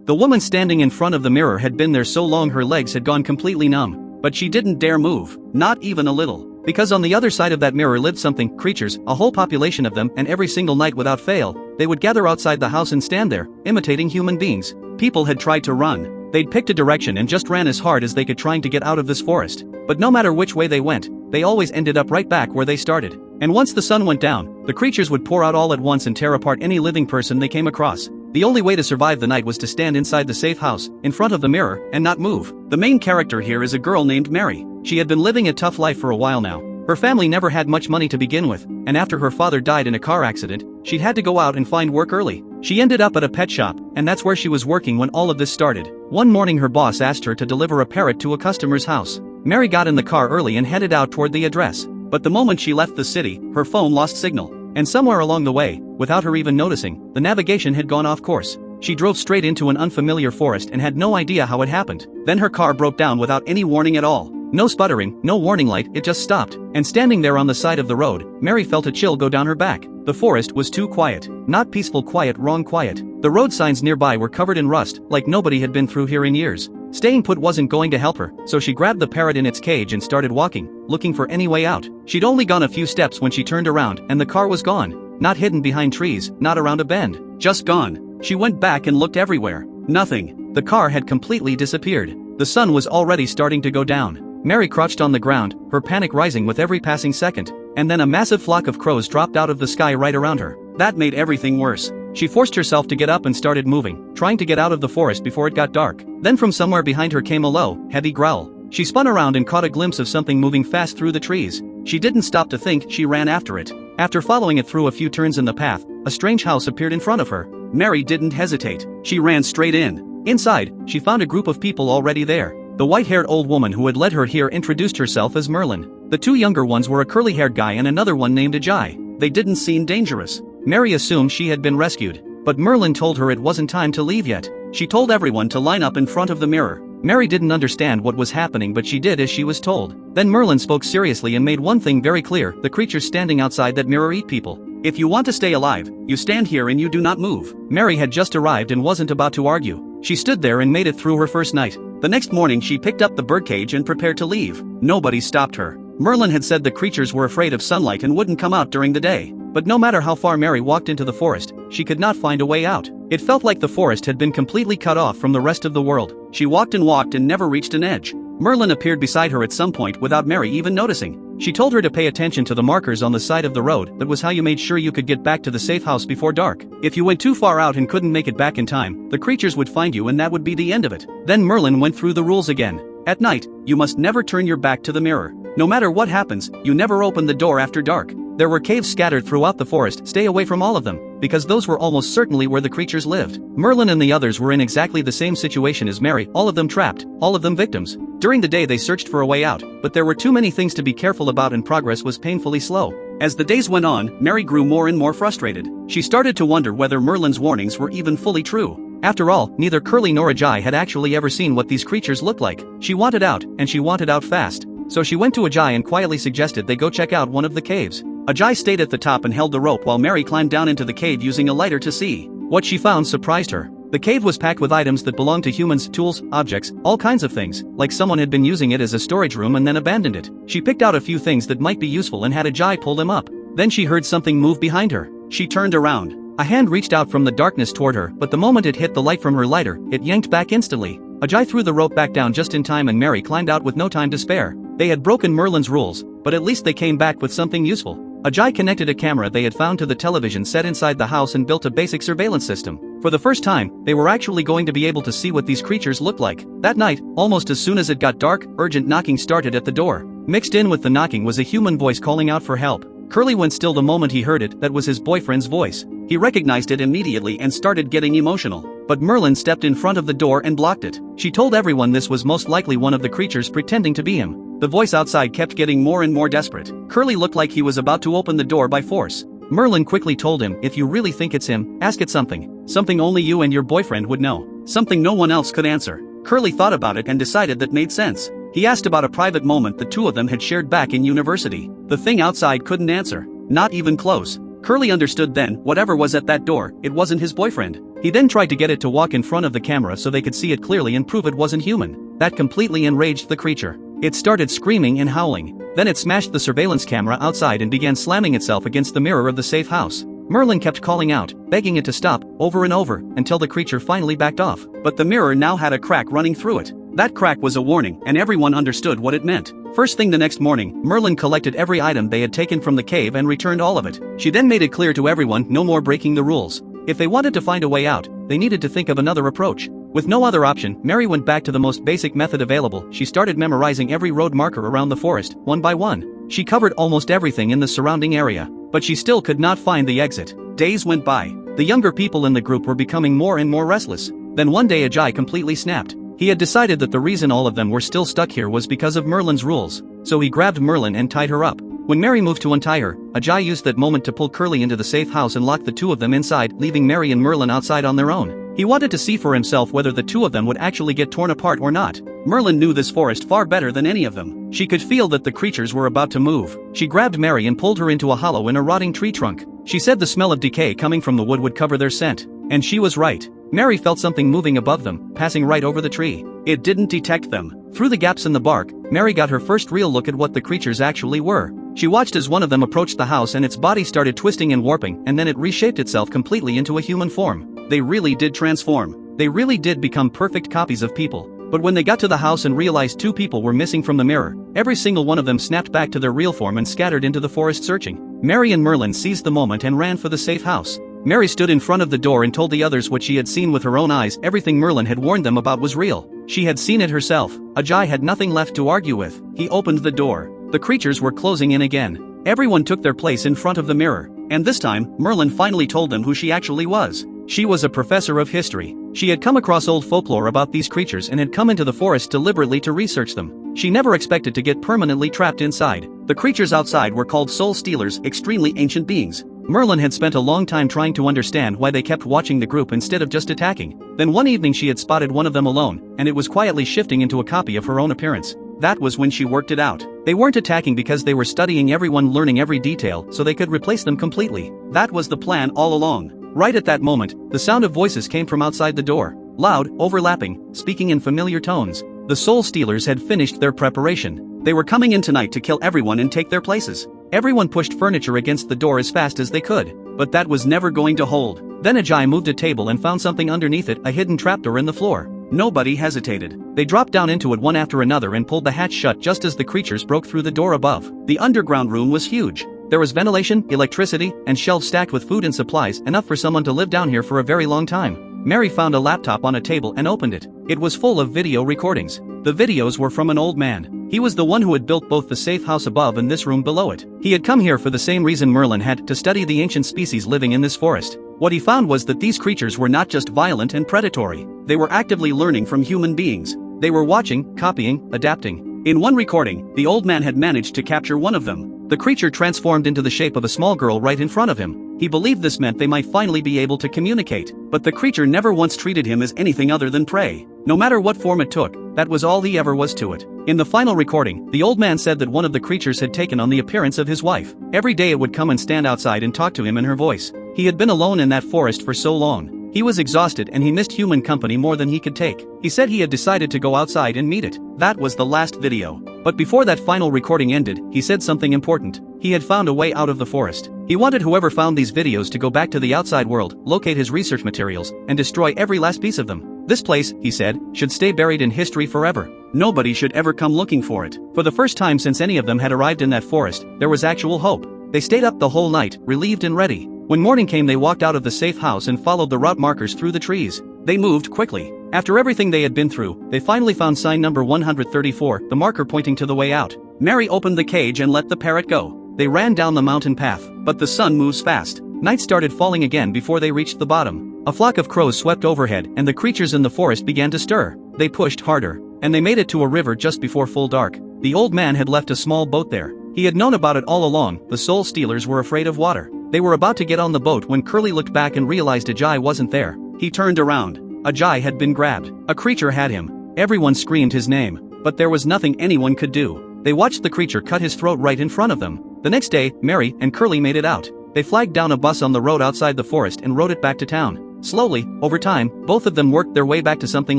The woman standing in front of the mirror had been there so long her legs had gone completely numb, but she didn't dare move, not even a little. Because on the other side of that mirror lived something, creatures, a whole population of them, and every single night without fail, they would gather outside the house and stand there, imitating human beings. People had tried to run. They'd picked a direction and just ran as hard as they could trying to get out of this forest. But no matter which way they went, they always ended up right back where they started. And once the sun went down, the creatures would pour out all at once and tear apart any living person they came across. The only way to survive the night was to stand inside the safe house, in front of the mirror, and not move. The main character here is a girl named Mary. She had been living a tough life for a while now. Her family never had much money to begin with, and after her father died in a car accident, she'd had to go out and find work early. She ended up at a pet shop, and that's where she was working when all of this started. One morning her boss asked her to deliver a parrot to a customer's house. Mary got in the car early and headed out toward the address. But the moment she left the city, her phone lost signal. And somewhere along the way, without her even noticing, the navigation had gone off course. She drove straight into an unfamiliar forest and had no idea how it happened. Then her car broke down without any warning at all. No sputtering, no warning light, it just stopped. And standing there on the side of the road, Mary felt a chill go down her back. The forest was too quiet. Not peaceful quiet, wrong quiet. The road signs nearby were covered in rust, like nobody had been through here in years. Staying put wasn't going to help her, so she grabbed the parrot in its cage and started walking, looking for any way out. She'd only gone a few steps when she turned around, and the car was gone. Not hidden behind trees, not around a bend. Just gone. She went back and looked everywhere. Nothing. The car had completely disappeared. The sun was already starting to go down. Mary crouched on the ground, her panic rising with every passing second, and then a massive flock of crows dropped out of the sky right around her. That made everything worse. She forced herself to get up and started moving, trying to get out of the forest before it got dark. Then from somewhere behind her came a low, heavy growl. She spun around and caught a glimpse of something moving fast through the trees. She didn't stop to think, she ran after it. After following it through a few turns in the path, a strange house appeared in front of her. Mary didn't hesitate. She ran straight in. Inside, she found a group of people already there. The white-haired old woman who had led her here introduced herself as Merlin. The two younger ones were a curly-haired guy and another one named Ajay. They didn't seem dangerous. Mary assumed she had been rescued. But Merlin told her it wasn't time to leave yet. She told everyone to line up in front of the mirror. Mary didn't understand what was happening, but she did as she was told. Then Merlin spoke seriously and made one thing very clear: the creatures standing outside that mirror eat people. If you want to stay alive, you stand here and you do not move. Mary had just arrived and wasn't about to argue. She stood there and made it through her first night. The next morning she picked up the birdcage and prepared to leave. Nobody stopped her. Merlin had said the creatures were afraid of sunlight and wouldn't come out during the day. But no matter how far Mary walked into the forest, she could not find a way out. It felt like the forest had been completely cut off from the rest of the world. She walked and never reached an edge. Merlin appeared beside her at some point without Mary even noticing. She told her to pay attention to the markers on the side of the road. That was how you made sure you could get back to the safe house before dark. If you went too far out and couldn't make it back in time, the creatures would find you and that would be the end of it. Then Merlin went through the rules again. At night, you must never turn your back to the mirror. No matter what happens, you never open the door after dark. There were caves scattered throughout the forest. Stay away from all of them, because those were almost certainly where the creatures lived. Merlin and the others were in exactly the same situation as Mary, all of them trapped, all of them victims. During the day they searched for a way out, but there were too many things to be careful about and progress was painfully slow. As the days went on, Mary grew more and more frustrated. She started to wonder whether Merlin's warnings were even fully true. After all, neither Curly nor Ajay had actually ever seen what these creatures looked like. She wanted out, and she wanted out fast. So she went to Ajay and quietly suggested they go check out one of the caves. Ajay stayed at the top and held the rope while Mary climbed down into the cave using a lighter to see. What she found surprised her. The cave was packed with items that belonged to humans, tools, objects, all kinds of things, like someone had been using it as a storage room and then abandoned it. She picked out a few things that might be useful and had Ajay pull them up. Then she heard something move behind her. She turned around. A hand reached out from the darkness toward her, but the moment it hit the light from her lighter, it yanked back instantly. Ajay threw the rope back down just in time and Mary climbed out with no time to spare. They had broken Merlin's rules, but at least they came back with something useful. Ajay connected a camera they had found to the television set inside the house and built a basic surveillance system. For the first time, they were actually going to be able to see what these creatures looked like. That night, almost as soon as it got dark, urgent knocking started at the door. Mixed in with the knocking was a human voice calling out for help. Curly went still the moment he heard it. That was his boyfriend's voice. He recognized it immediately and started getting emotional. But Merlin stepped in front of the door and blocked it. She told everyone this was most likely one of the creatures pretending to be him. The voice outside kept getting more and more desperate. Curly looked like he was about to open the door by force. Merlin quickly told him, if you really think it's him, ask it something. Something only you and your boyfriend would know. Something no one else could answer. Curly thought about it and decided that made sense. He asked about a private moment the two of them had shared back in university. The thing outside couldn't answer. Not even close. Curly understood then, whatever was at that door, it wasn't his boyfriend. He then tried to get it to walk in front of the camera so they could see it clearly and prove it wasn't human. That completely enraged the creature. It started screaming and howling. Then it smashed the surveillance camera outside and began slamming itself against the mirror of the safe house. Merlin kept calling out, begging it to stop, over and over, until the creature finally backed off. But the mirror now had a crack running through it. That crack was a warning, and everyone understood what it meant. First thing the next morning, Merlin collected every item they had taken from the cave and returned all of it. She then made it clear to everyone no more breaking the rules. If they wanted to find a way out, they needed to think of another approach. With no other option, Mary went back to the most basic method available. She started memorizing every road marker around the forest, one by one. She covered almost everything in the surrounding area, but she still could not find the exit. Days went by. The younger people in the group were becoming more and more restless. Then one day Ajay completely snapped. He had decided that the reason all of them were still stuck here was because of Merlin's rules, so he grabbed Merlin and tied her up. When Mary moved to untie her, Ajay used that moment to pull Curly into the safe house and lock the two of them inside, leaving Mary and Merlin outside on their own. He wanted to see for himself whether the two of them would actually get torn apart or not. Merlin knew this forest far better than any of them. She could feel that the creatures were about to move. She grabbed Mary and pulled her into a hollow in a rotting tree trunk. She said the smell of decay coming from the wood would cover their scent. And she was right. Mary felt something moving above them, passing right over the tree. It didn't detect them. Through the gaps in the bark, Mary got her first real look at what the creatures actually were. She watched as one of them approached the house and its body started twisting and warping, and then it reshaped itself completely into a human form. They really did transform. They really did become perfect copies of people. But when they got to the house and realized two people were missing from the mirror, every single one of them snapped back to their real form and scattered into the forest searching. Mary and Merlin seized the moment and ran for the safe house. Mary stood in front of the door and told the others what she had seen with her own eyes. Everything Merlin had warned them about was real. She had seen it herself. Ajay had nothing left to argue with. He opened the door. The creatures were closing in again. Everyone took their place in front of the mirror. And this time, Merlin finally told them who she actually was. She was a professor of history. She had come across old folklore about these creatures and had come into the forest deliberately to research them. She never expected to get permanently trapped inside. The creatures outside were called soul stealers, extremely ancient beings. Merlin had spent a long time trying to understand why they kept watching the group instead of just attacking. Then one evening she had spotted one of them alone, and it was quietly shifting into a copy of her own appearance. That was when she worked it out. They weren't attacking because they were studying everyone, learning every detail so they could replace them completely. That was the plan all along. Right at that moment, the sound of voices came from outside the door. Loud, overlapping, speaking in familiar tones. The soul stealers had finished their preparation. They were coming in tonight to kill everyone and take their places. Everyone pushed furniture against the door as fast as they could, but that was never going to hold. Then Ajay moved a table and found something underneath it, a hidden trapdoor in the floor. Nobody hesitated. They dropped down into it one after another and pulled the hatch shut just as the creatures broke through the door above. The underground room was huge. There was ventilation, electricity, and shelves stacked with food and supplies, enough for someone to live down here for a very long time. Mary found a laptop on a table and opened it. It was full of video recordings. The videos were from an old man. He was the one who had built both the safe house above and this room below it. He had come here for the same reason Merlin had, to study the ancient species living in this forest. What he found was that these creatures were not just violent and predatory. They were actively learning from human beings. They were watching, copying, adapting. In one recording, the old man had managed to capture one of them. The creature transformed into the shape of a small girl right in front of him. He believed this meant they might finally be able to communicate. But the creature never once treated him as anything other than prey. No matter what form it took, that was all he ever was to it. In the final recording, the old man said that one of the creatures had taken on the appearance of his wife. Every day it would come and stand outside and talk to him in her voice. He had been alone in that forest for so long. He was exhausted and he missed human company more than he could take. He said he had decided to go outside and meet it. That was the last video. But before that final recording ended, he said something important. He had found a way out of the forest. He wanted whoever found these videos to go back to the outside world, locate his research materials, and destroy every last piece of them. This place, he said, should stay buried in history forever. Nobody should ever come looking for it. For the first time since any of them had arrived in that forest, there was actual hope. They stayed up the whole night, relieved and ready. When morning came they walked out of the safe house and followed the route markers through the trees. They moved quickly. After everything they had been through, they finally found sign number 134, the marker pointing to the way out. Mary opened the cage and let the parrot go. They ran down the mountain path, but the sun moves fast. Night started falling again before they reached the bottom. A flock of crows swept overhead and the creatures in the forest began to stir. They pushed harder, and they made it to a river just before full dark. The old man had left a small boat there. He had known about it all along. The soul stealers were afraid of water. They were about to get on the boat when Curly looked back and realized Ajay wasn't there. He turned around. Ajay had been grabbed. A creature had him. Everyone screamed his name, but there was nothing anyone could do. They watched the creature cut his throat right in front of them. The next day, Mary and Curly made it out. They flagged down a bus on the road outside the forest and rode it back to town. Slowly, over time, both of them worked their way back to something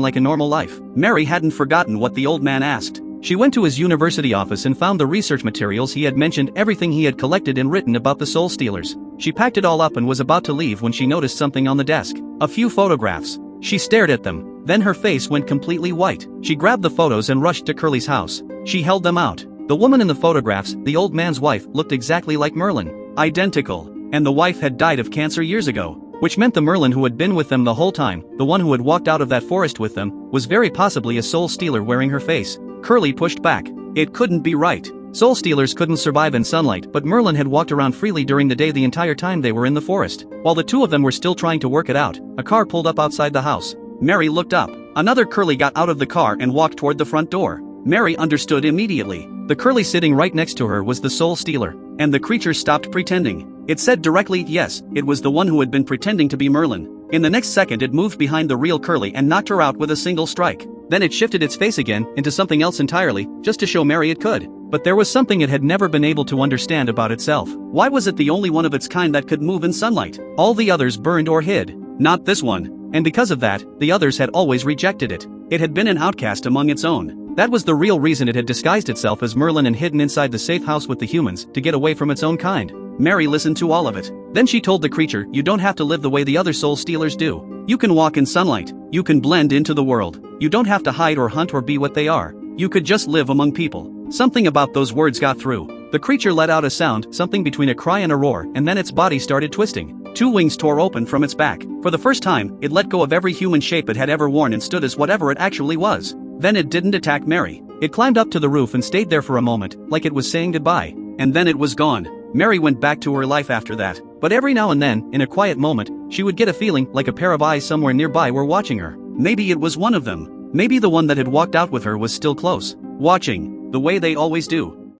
like a normal life. Mary hadn't forgotten what the old man asked. She went to his university office and found the research materials he had mentioned, everything he had collected and written about the Soul Stealers. She packed it all up and was about to leave when she noticed something on the desk. A few photographs. She stared at them. Then her face went completely white. She grabbed the photos and rushed to Curly's house. She held them out. The woman in the photographs, the old man's wife, looked exactly like Merlin. Identical. And the wife had died of cancer years ago. Which meant the Merlin who had been with them the whole time, the one who had walked out of that forest with them, was very possibly a soul stealer wearing her face. Curly pushed back. It couldn't be right. Soul stealers couldn't survive in sunlight, but Merlin had walked around freely during the day the entire time they were in the forest. While the two of them were still trying to work it out, a car pulled up outside the house. Mary looked up. Another Curly got out of the car and walked toward the front door. Mary understood immediately. The Curly sitting right next to her was the soul stealer. And the creature stopped pretending. It said directly yes, it was the one who had been pretending to be Merlin. In the next second it moved behind the real Curly and knocked her out with a single strike. Then it shifted its face again into something else entirely, just to show Mary it could. But there was something it had never been able to understand about itself. Why was it the only one of its kind that could move in sunlight? All the others burned or hid. Not this one. And because of that, the others had always rejected it. It had been an outcast among its own. That was the real reason it had disguised itself as Merlin and hidden inside the safe house with the humans, to get away from its own kind. Mary listened to all of it. Then she told the creature, you don't have to live the way the other soul stealers do. You can walk in sunlight. You can blend into the world. You don't have to hide or hunt or be what they are. You could just live among people. Something about those words got through. The creature let out a sound, something between a cry and a roar, and then its body started twisting. Two wings tore open from its back. For the first time, it let go of every human shape it had ever worn and stood as whatever it actually was. Then it didn't attack Mary. It climbed up to the roof and stayed there for a moment, like it was saying goodbye. And then it was gone. Mary went back to her life after that. But every now and then, in a quiet moment, she would get a feeling like a pair of eyes somewhere nearby were watching her. Maybe it was one of them. Maybe the one that had walked out with her was still close. Watching. The way they always do.